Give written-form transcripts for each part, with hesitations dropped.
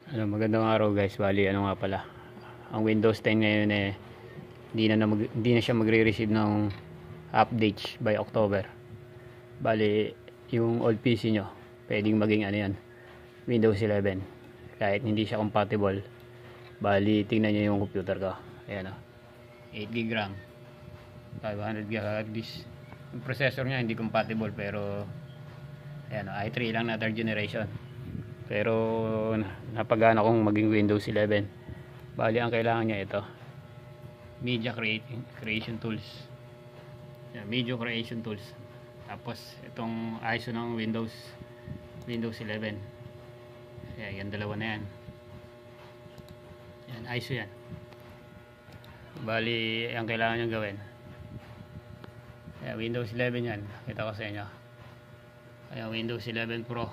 Magandang araw guys. Bali, nga pala. Ang Windows 10 ngayon hindi na siya magre-receive ng updates by October. Bali, yung old PC nyo, pwedeng maging yan, Windows 11. Kahit hindi siya compatible. Bali, tingnan nyo yung computer ko. Ayan 8GB RAM. 500GB hard disk. Yung processor niya hindi compatible pero i3 lang na 3rd generation. Pero napagana kong maging Windows 11. Bali ang kailangan niya ito, Media Creation Tools. Media Creation Tools. Tapos itong ISO ng Windows 11. Yan dalawa na yan. Yan ISO yan. Bali ang kailangan niyo gawin. Windows 11 yan. Kita ko sa inyo. Windows 11 Pro.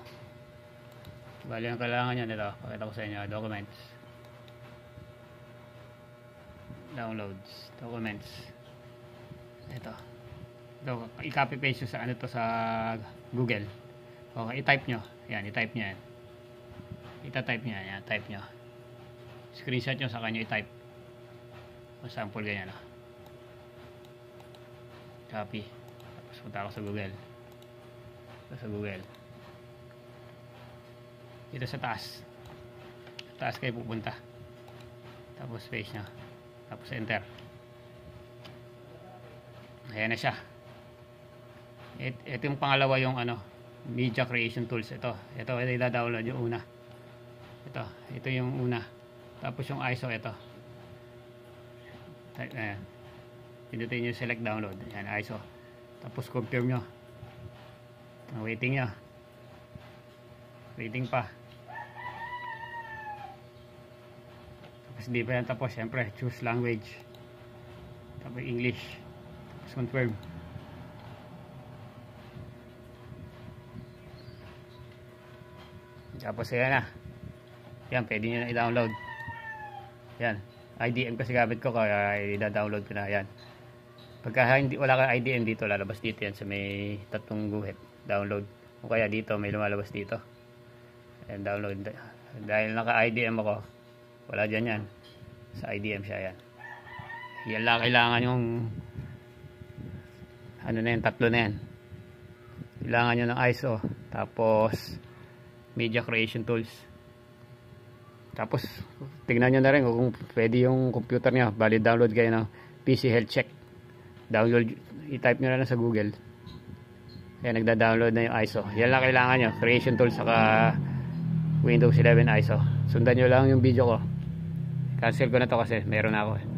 Bali ang kailangan nyo nito, pakita ko sa inyo, documents, downloads, documents. Ito i-copy paste sa sa Google. Okay, i-type nyo yan, i-type nyo yan, ita-type nyo yan, type nyo, screenshot nyo sa kanyo, i-type o sample ganyan copy, tapos punta ako sa Google. Dito sa taas kayo pupunta, tapos paste nya, tapos enter. Ayan na siya. Ito yung pangalawa, yung Media Creation Tools. Ito i-download yung una. Ito yung una. Tapos yung ISO, ito. Ayan, pindutin nyo select download. Ayan, ISO. Tapos confirm nyo. Waiting nyo. Waiting pa. Tapos di pa yan tapos, syempre choose language, tapos English, tapos confirm. Tapos ayan na. Yan, pwede nyo na i-download. Yan, IDM kasi gamit ko, kaya i-download ko na. Yan, pagka wala kang IDM dito, lalabas dito yan sa may tatlong guhit, download. O kaya dito may lumalabas dito, and download. Dahil naka-IDM ako, wala dyan yan. Sa IDM siya yan. Yan lang kailangan yung tatlo na yan. Kailangan nyo ng ISO, tapos Media Creation Tools. Tapos tingnan nyo na rin kung pwede yung computer nyo. Bali download kayo ng PC Health Check. Download, i-type nyo na lang sa Google. Kaya nagda-download na yung ISO. Yan lang kailangan nyo, Creation Tools saka Windows 11 ISO. Sundan nyo lang yung video ko. Cancel ko na to kasi meron na ako